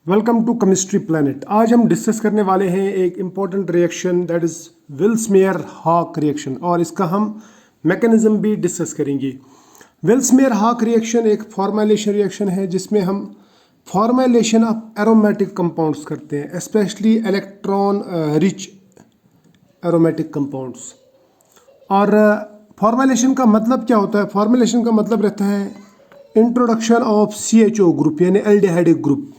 Welcome to chemistry planet. आज हम discuss करने वाले हैं एक इम्पॉर्टेंट रिएक्शन दैट इज विल्समेयर हाक रिएक्शन और इसका हम मैकेनिज्म भी डिस्कस करेंगे। विल्समेयर हाक रिएक्शन एक फॉर्मेलेशन रिएक्शन है जिसमें हम फॉर्मेलेशन ऑफ एरोमेटिक कंपाउंड्स करते हैं, specially electron rich aromatic compounds. और फॉर्मेलेशन का मतलब क्या होता है? फॉर्मेलेशन का मतलब रहता है इंट्रोडक्शन ऑफ CHO ग्रुप यानी aldehydic group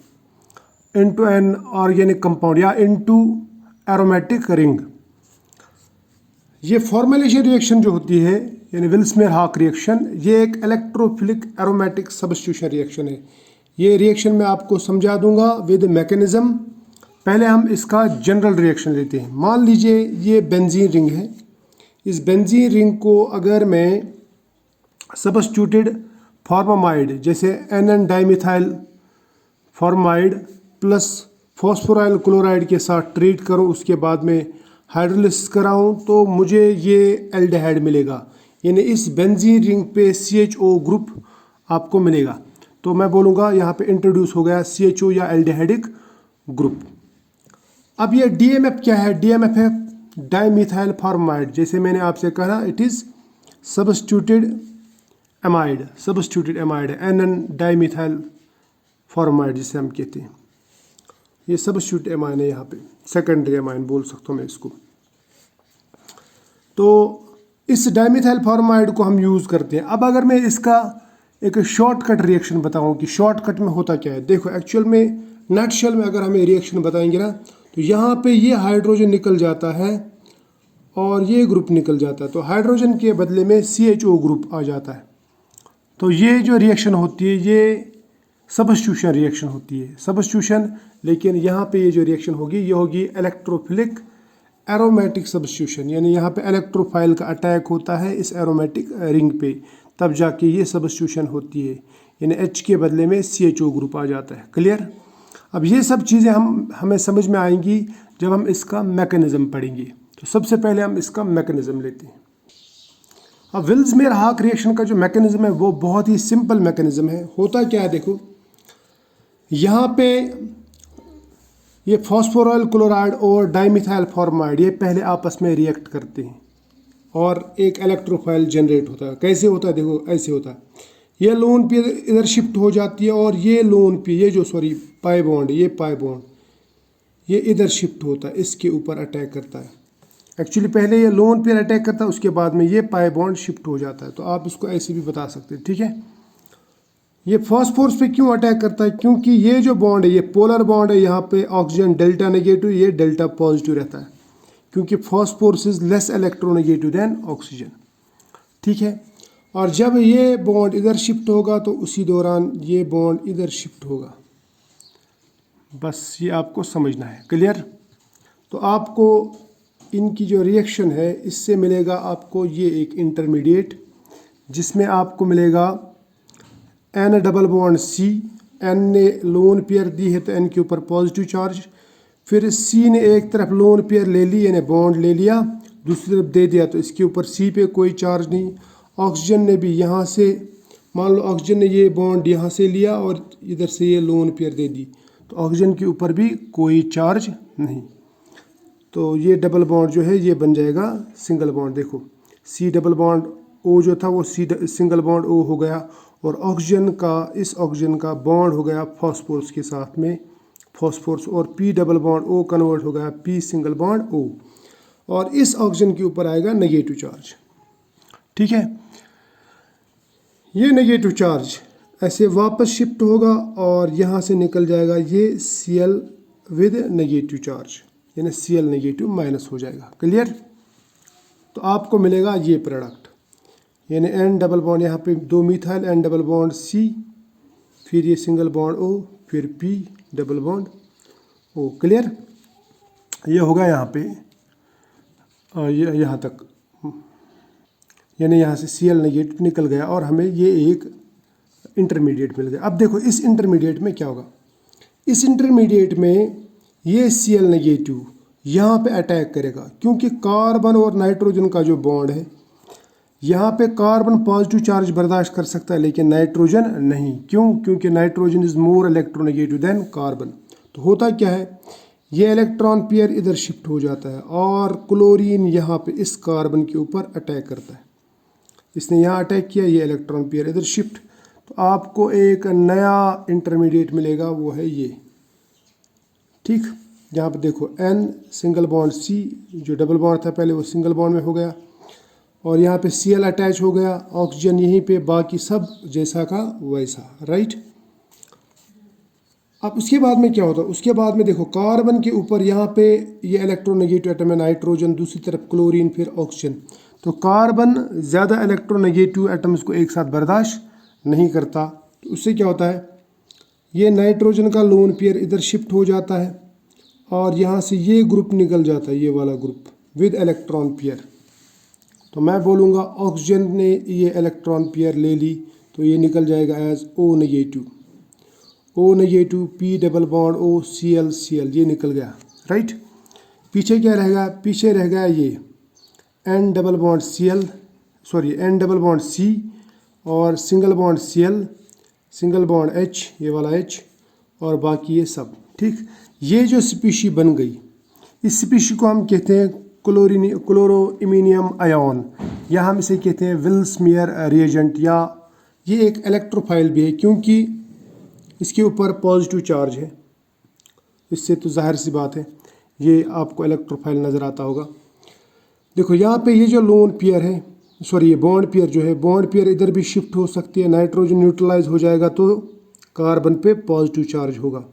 into an organic compound या into aromatic ring। ये फॉर्मेलेशन रिएक्शन जो होती है यानी विल्समेयर हाक रिएक्शन, ये एक इलेक्ट्रोफिलिक एरोमेटिक सब्स्टिट्यूशन रिएक्शन है। ये रिएक्शन मैं आपको समझा दूंगा विद मैकेनिज्म। पहले हम इसका जनरल रिएक्शन लेते हैं। मान लीजिए ये बेंजीन रिंग है। इस बेंजीन रिंग को अगर मैं सब्स्टिट्यूटेड फॉर्मामाइड जैसे NN dimethyl formamide plus phosphoryl chloride के साथ ट्रीट करूं, उसके बाद में हाइड्रोलिसिस कराऊं, तो मुझे ये एल्डिहाइड मिलेगा। यानी इस बेंजीन रिंग पे CHO ग्रुप आपको मिलेगा। तो मैं बोलूँगा यहाँ पे इंट्रोड्यूस हो गया CHO या एल्डिहाइडिक ग्रुप। अब ये DMF क्या है? DMF है डाइमिथाइल फॉर्माइड। जैसे मैंने आपसे कहा, इट इज़ सब्स्टिट्यूटेड एमाइड है, NN डाइमिथाइल फॉर्माइड जिसे हम कहते हैं। ये सब्स्टिट्यूट एमाइन है, यहाँ पे सेकेंडरी एमाइन बोल सकता हूँ मैं इसको। तो इस डाइमिथाइल फॉर्माइड को हम यूज़ करते हैं। अब अगर मैं इसका एक शॉर्टकट रिएक्शन बताऊँ कि शॉर्टकट में होता क्या है, देखो एक्चुअल में नटशेल में अगर हमें रिएक्शन बताएंगे ना, तो यहाँ पे ये हाइड्रोजन निकल जाता है और ये ग्रुप निकल जाता है, तो हाइड्रोजन के बदले में CHO ग्रुप आ जाता है। तो ये जो रिएक्शन होती है ये सब्स्टिट्यूशन रिएक्शन होती है, सब्स्टिट्यूशन। लेकिन यहाँ पे ये जो रिएक्शन होगी ये होगी इलेक्ट्रोफिलिक एरोमेटिक सब्स्टिट्यूशन, यानी यहाँ पे इलेक्ट्रोफाइल का अटैक होता है इस एरोमेटिक रिंग पे, तब जाके ये सब्स्टिट्यूशन होती है। यानी H के बदले में CHO ग्रुप आ जाता है। क्लियर? अब ये सब चीज़ें हमें समझ में आएंगी जब हम इसका मैकेनिज्म पढ़ेंगे। तो सबसे पहले हम इसका मैकेनिज्म लेते हैं। अब विल्समेयर हाक रिएक्शन का जो मैकेनिज्म है वो बहुत ही सिंपल मैकेनिज्म है। होता क्या है, देखो यहाँ पे ये फॉस्फोराइल क्लोराइड और डाइमिथाइल फॉर्माइड ये पहले आपस में रिएक्ट करते हैं और एक इलेक्ट्रोफाइल जनरेट होता है। कैसे होता है? देखो ऐसे होता है, ये लोन पे इधर शिफ्ट हो जाती है और ये लोन पे ये पाई बॉन्ड ये इधर शिफ्ट होता है, इसके ऊपर अटैक करता है। एक्चुअली पहले ये लोन पे अटैक करता है, उसके बाद में ये पाई बॉन्ड शिफ्ट हो जाता है। तो आप इसको ऐसे भी बता सकते हैं, ठीक है। ये फॉस्फोरस पे क्यों अटैक करता है? क्योंकि ये जो बॉन्ड है ये पोलर बॉन्ड है, यहाँ पे ऑक्सीजन डेल्टा नेगेटिव, ये डेल्टा पॉजिटिव रहता है, क्योंकि phosphorus is less electronegative than oxygen, ठीक है। और जब ये बॉन्ड इधर शिफ्ट होगा तो उसी दौरान ये बॉन्ड इधर शिफ्ट होगा। बस ये आपको समझना है। क्लियर? तो आपको इनकी जो रिएक्शन है इससे मिलेगा आपको ये एक इंटरमीडिएट, जिसमें आपको मिलेगा N double bond C। N ने लोन पेयर दी है तो N के ऊपर पॉजिटिव चार्ज, फिर C ने एक तरफ लोन पेयर ले ली यानी बॉन्ड ले लिया, दूसरी तरफ दे दिया तो इसके ऊपर C पे कोई चार्ज नहीं। ऑक्सीजन ने भी यहाँ से, मान लो ऑक्सीजन ने ये बॉन्ड यहाँ से लिया और इधर से ये लोन पेयर दे दी, तो ऑक्सीजन के ऊपर भी कोई चार्ज नहीं। तो ये डबल बॉन्ड जो है ये बन जाएगा सिंगल बॉन्ड। देखो C डबल बॉन्ड O जो था वो सिंगल बॉन्ड O हो गया, और इस ऑक्सीजन का बॉन्ड हो गया फॉस्फोरस के साथ में, फॉस्फोरस, और P double bond O convert हो गया P सिंगल बॉन्ड O, और इस ऑक्सीजन के ऊपर आएगा नेगेटिव चार्ज, ठीक है। ये नेगेटिव चार्ज ऐसे वापस शिफ्ट होगा और यहाँ से निकल जाएगा ये Cl विद नेगेटिव चार्ज, यानी Cl नेगेटिव माइनस हो जाएगा। क्लियर? तो आपको मिलेगा ये प्रोडक्ट, यानी N डबल बॉन्ड, यहाँ पे 2 methyl, N double bond C, फिर ये सिंगल बॉन्ड O, फिर P double bond O। Clear? ये होगा यहाँ पे ये यहाँ तक, यानी यहाँ से Cl नेगेटिव निकल गया और हमें ये एक इंटरमीडिएट मिल गया। अब देखो इस इंटरमीडिएट में क्या होगा, इस इंटरमीडिएट में ये Cl नेगेटिव यहाँ पे अटैक करेगा, क्योंकि कार्बन और नाइट्रोजन का जो बॉन्ड है, यहाँ पे कार्बन पॉजिटिव चार्ज बर्दाश्त कर सकता है लेकिन नाइट्रोजन नहीं। क्यों? क्योंकि nitrogen is more electronegative than carbon. तो होता क्या है, ये इलेक्ट्रॉन पेयर इधर शिफ्ट हो जाता है और क्लोरीन यहाँ पे इस कार्बन के ऊपर अटैक करता है। इसने यहाँ अटैक किया, ये इलेक्ट्रॉन पेयर इधर शिफ्ट, तो आपको एक नया इंटरमीडिएट मिलेगा, वो है ये। ठीक, यहाँ पे देखो N सिंगल बॉन्ड C, जो डबल बॉन्ड था पहले वो सिंगल बॉन्ड में हो गया, और यहाँ पे Cl अटैच हो गया, ऑक्सीजन यहीं पे, बाकी सब जैसा का वैसा, राइट। अब उसके बाद में क्या होता है, उसके बाद में देखो कार्बन के ऊपर यहाँ पे ये इलेक्ट्रोनेगेटिव एटम है नाइट्रोजन, दूसरी तरफ क्लोरीन, फिर ऑक्सीजन। तो कार्बन ज़्यादा इलेक्ट्रोनेगेटिव एटम्स को एक साथ बर्दाश्त नहीं करता, तो उससे क्या होता है, ये नाइट्रोजन का लोन पेयर इधर शिफ्ट हो जाता है और यहाँ से ये ग्रुप निकल जाता है, ये वाला ग्रुप विद इलेक्ट्रॉन पेयर। तो मैं बोलूँगा ऑक्सीजन ने ये इलेक्ट्रॉन पेयर ले ली, तो ये निकल जाएगा as O negative, O negative, P double bond O, Cl, ये निकल गया, राइट। पीछे क्या रहेगा, पीछे रह गया ये N double bond N double bond C और single bond Cl, single bond H, ये वाला H, और बाकी ये सब। ठीक, ये जो स्पीशी बन गई, इस स्पीशी को हम कहते हैं क्लोरोइमिनियम आयन, या हम इसे कहते हैं विल्समेयर रिएजेंट, या ये एक इलेक्ट्रोफाइल भी है क्योंकि इसके ऊपर पॉजिटिव चार्ज है। इससे तो जाहिर सी बात है ये आपको इलेक्ट्रोफाइल नज़र आता होगा। देखो यहाँ पे ये जो लोन पेयर है, ये बॉन्ड पेयर जो है, बॉन्ड पेयर इधर भी शिफ्ट हो सकती है, नाइट्रोजन न्यूट्रलाइज हो जाएगा तो कार्बन पे पॉजिटिव चार्ज होगा,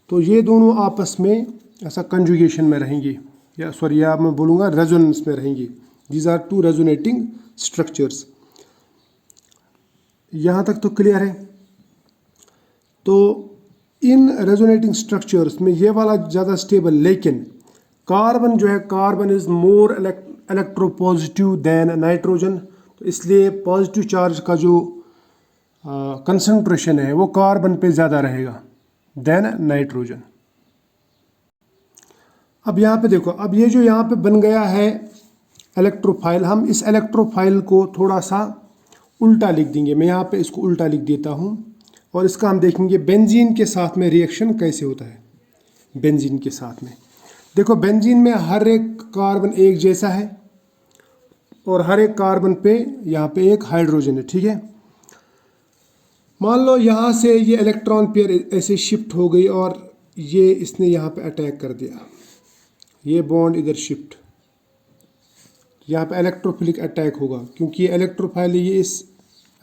तो ये दोनों आपस में ऐसा कंजुगेशन में रहेंगे, या मैं बोलूँगा रेजोनेंस में रहेंगे। These are two resonating structures. यहाँ तक तो क्लियर है। तो इन रेजोनेटिंग स्ट्रक्चर्स में ये वाला ज़्यादा स्टेबल, लेकिन कार्बन जो है, carbon is more electropositive than nitrogen, तो इसलिए पॉजिटिव चार्ज का जो कंसंट्रेशन है वो कार्बन पे ज़्यादा रहेगा दैन नाइट्रोजन। अब यहाँ पे देखो, अब ये जो यहाँ पे बन गया है इलेक्ट्रोफाइल, हम इस इलेक्ट्रोफाइल को थोड़ा सा उल्टा लिख देंगे। मैं यहाँ पे इसको उल्टा लिख देता हूँ और इसका हम देखेंगे बेंजीन के साथ में रिएक्शन कैसे होता है। बेंजीन के साथ में देखो, बेंजीन में हर एक कार्बन एक जैसा है और हर एक कार्बन पे यहाँ पे एक हाइड्रोजन है, ठीक है। मान लो यहाँ से ये इलेक्ट्रॉन पेयर ऐसे शिफ्ट हो गई और ये इसने यहाँ पे अटैक कर दिया, ये बॉन्ड इधर शिफ्ट, यहाँ पे इलेक्ट्रोफिलिक अटैक होगा क्योंकि ये इलेक्ट्रोफाइल, ये इस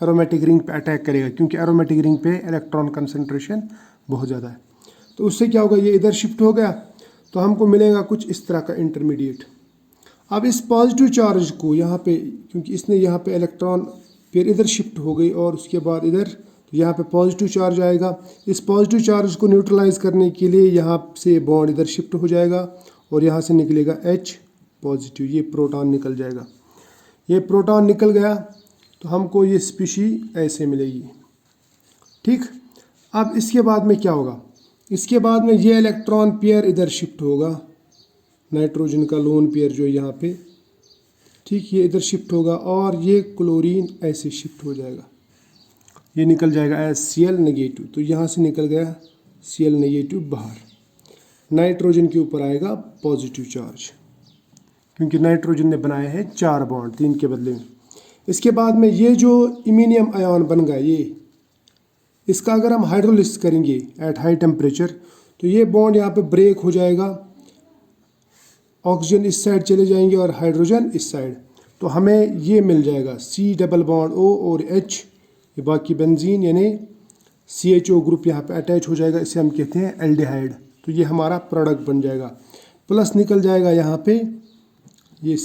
एरोमेटिक रिंग पे अटैक करेगा क्योंकि एरोमेटिक रिंग पे इलेक्ट्रॉन कंसंट्रेशन बहुत ज़्यादा है। तो उससे क्या होगा, ये इधर शिफ्ट हो गया तो हमको मिलेगा कुछ इस तरह का इंटरमीडिएट। अब इस पॉजिटिव चार्ज को यहाँ पे, क्योंकि इसने यहाँ पे इलेक्ट्रॉन फिर इधर शिफ्ट हो गई और उसके बाद इधर, तो यहाँ पे पॉजिटिव चार्ज आएगा। इस पॉजिटिव चार्ज को न्यूट्रलाइज करने के लिए यहाँ से बॉन्ड इधर शिफ्ट हो जाएगा और यहाँ से निकलेगा H पॉजिटिव, ये प्रोटॉन निकल जाएगा। ये प्रोटॉन निकल गया तो हमको ये स्पीशी ऐसे मिलेगी, ठीक। अब इसके बाद में क्या होगा, इसके बाद में ये इलेक्ट्रॉन पेयर इधर शिफ्ट होगा, नाइट्रोजन का लोन पेयर जो यहाँ पे, ठीक, ये इधर शिफ्ट होगा और ये क्लोरीन ऐसे शिफ्ट हो जाएगा, ये निकल जाएगा एज Cl नेगेटिव। तो यहाँ से निकल गया Cl नेगेटिव बाहर, नाइट्रोजन के ऊपर आएगा पॉजिटिव चार्ज क्योंकि नाइट्रोजन ने बनाए हैं 4 बॉन्ड 3 के बदले में। इसके बाद में ये जो इमिनियम आयन बन गया, ये इसका अगर हम हाइड्रोलिसिस करेंगे एट हाई टेम्परेचर तो ये बॉन्ड यहाँ पे ब्रेक हो जाएगा, ऑक्सीजन इस साइड चले जाएंगे और हाइड्रोजन इस साइड, तो हमें ये मिल जाएगा C डबल बॉन्ड O और H, ये बाकी बेंजीन यानी CHO ग्रुप यहाँ पे अटैच हो जाएगा, इसे हम कहते हैं एल्डिहाइड। तो ये हमारा प्रोडक्ट बन जाएगा, प्लस निकल जाएगा यहाँ पे ये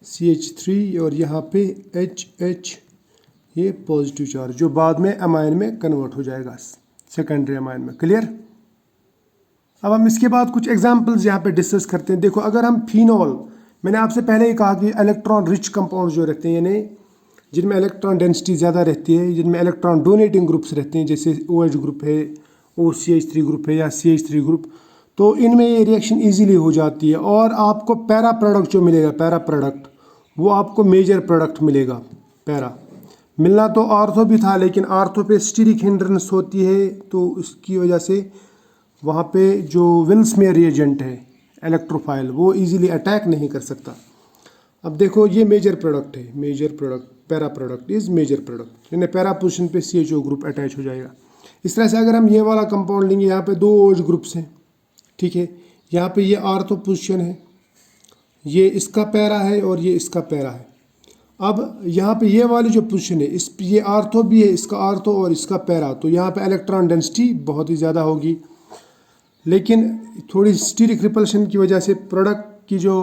CH3 और यहाँ पे HH, ये पॉजिटिव चार्ज जो बाद में अमाइन में कन्वर्ट हो जाएगा सेकेंडरी अमाइन में। क्लियर। अब हम इसके बाद कुछ एग्जांपल्स यहाँ पे डिस्कस करते हैं। देखो, अगर हम फिनॉल, मैंने आपसे पहले ही कहा कि इलेक्ट्रॉन रिच कंपाउंड जो रहते हैं यानी जिनमें इलेक्ट्रॉन डेंसिटी ज़्यादा रहती है, जिनमें इलेक्ट्रॉन डोनेटिंग ग्रुप्स रहते हैं, जैसे OH ग्रुप है, OCH3 ग्रुप है या CH3 ग्रुप, तो इनमें ये रिएक्शन इजीली हो जाती है और आपको पैरा प्रोडक्ट जो मिलेगा, पैरा प्रोडक्ट वो आपको मेजर प्रोडक्ट मिलेगा। मिलना तो आर्थो भी था, लेकिन आर्थो पे स्टीरिक हिंड्रेंस होती है, तो उसकी वजह से वहाँ पे जो विल्समेयर रिएजेंट है इलेक्ट्रोफाइल वो इजीली अटैक नहीं कर सकता। अब देखो ये मेजर प्रोडक्ट है, major product, para product is major product, यानी पैरा पोजीशन पे CHO ग्रुप अटैच हो जाएगा। इस तरह से अगर हम ये वाला कंपाउंड लेंगे, यहाँ पे 2 OH ग्रुप्स हैं, ठीक है, यहाँ पे ये आर्थो पोजीशन है, ये इसका पैरा है और ये इसका पैरा है। अब यहाँ पे ये वाली जो पोजीशन है, इस ये आर्थो भी है, इसका आर्थो और इसका पैरा, तो यहाँ पे इलेक्ट्रॉन डेंसिटी बहुत ही ज़्यादा होगी, लेकिन थोड़ी स्टीरिक रिपल्शन की वजह से प्रोडक्ट की जो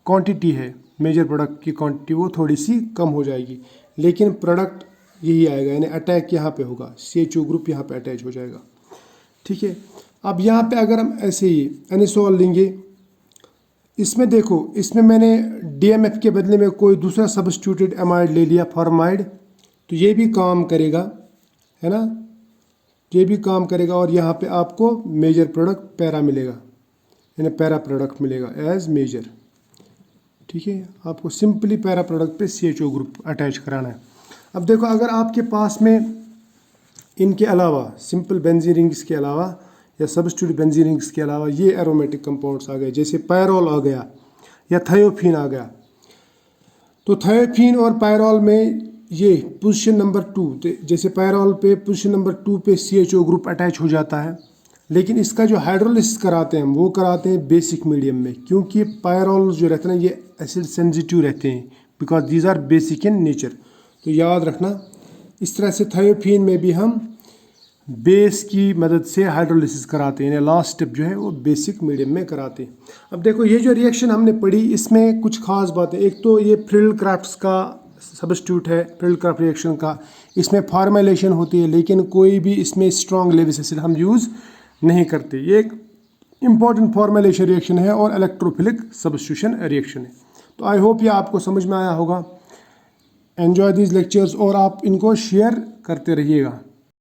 क्वांटिटी है, मेजर प्रोडक्ट की क्वांटिटी वो थोड़ी सी कम हो जाएगी, लेकिन प्रोडक्ट यही आएगा, यानी अटैक यहाँ पे होगा, CHO ग्रुप यहाँ पे अटैच हो जाएगा, ठीक है। अब यहाँ पे अगर हम ऐसे ही एनिसोल लेंगे, इसमें देखो, इसमें मैंने DMF के बदले में कोई दूसरा सब्स्टिट्यूटेड एमाइड ले लिया, फॉर्माइड, तो ये भी काम करेगा, है ना, ये भी काम करेगा, और यहाँ पे आपको मेजर प्रोडक्ट पैरा मिलेगा, यानी पैरा प्रोडक्ट मिलेगा एज मेजर, ठीक है। आपको सिंपली पैरा प्रोडक्ट पे CHO ग्रुप अटैच कराना है। अब देखो, अगर आपके पास में इनके अलावा सिंपल बेंजीन रिंग्स के अलावा या सब्स्टिट्यूट बेंजीन रिंग्स के अलावा ये एरोमेटिक कंपाउंड्स आ गए, जैसे पायरोल आ गया या थायोफीन आ गया, तो थायोफीन और पायरोल में ये पोजीशन नंबर 2, जैसे पायरोल पे पोजीशन नंबर 2 पे CHO ग्रुप अटैच हो जाता है, लेकिन इसका जो हाइड्रोलिसिस कराते हैं हम, वो कराते हैं बेसिक मीडियम में, क्योंकि पायरोल जो रहते हैं ना ये एसिड सेंसिटिव रहते हैं, because these are basic in nature. तो याद रखना, इस तरह से थायोफीन में भी हम बेस की मदद से हाइड्रोलिसिस कराते हैं, यानी लास्ट स्टेप जो है वो बेसिक मीडियम में कराते हैं। अब देखो, ये जो रिएक्शन हमने पढ़ी, इसमें कुछ खास बातें, एक तो ये फ्रिडल-क्राफ्ट्स का सब्स्टिट्यूट है, फ्रिडल-क्राफ्ट रिएक्शन का, इसमें फॉर्मेलेशन होती है, लेकिन कोई भी इसमें स्ट्रॉन्ग लेविस एसिड हम यूज़ नहीं करते। ये एक इम्पॉर्टेंट फॉर्मेलेशन रिएक्शन है और इलेक्ट्रोफिलिक सब्स्टिट्यूशन रिएक्शन है। तो आई होप ये आपको समझ में आया होगा। एन्जॉय दीज लेक्चर्स और आप इनको शेयर करते रहिएगा।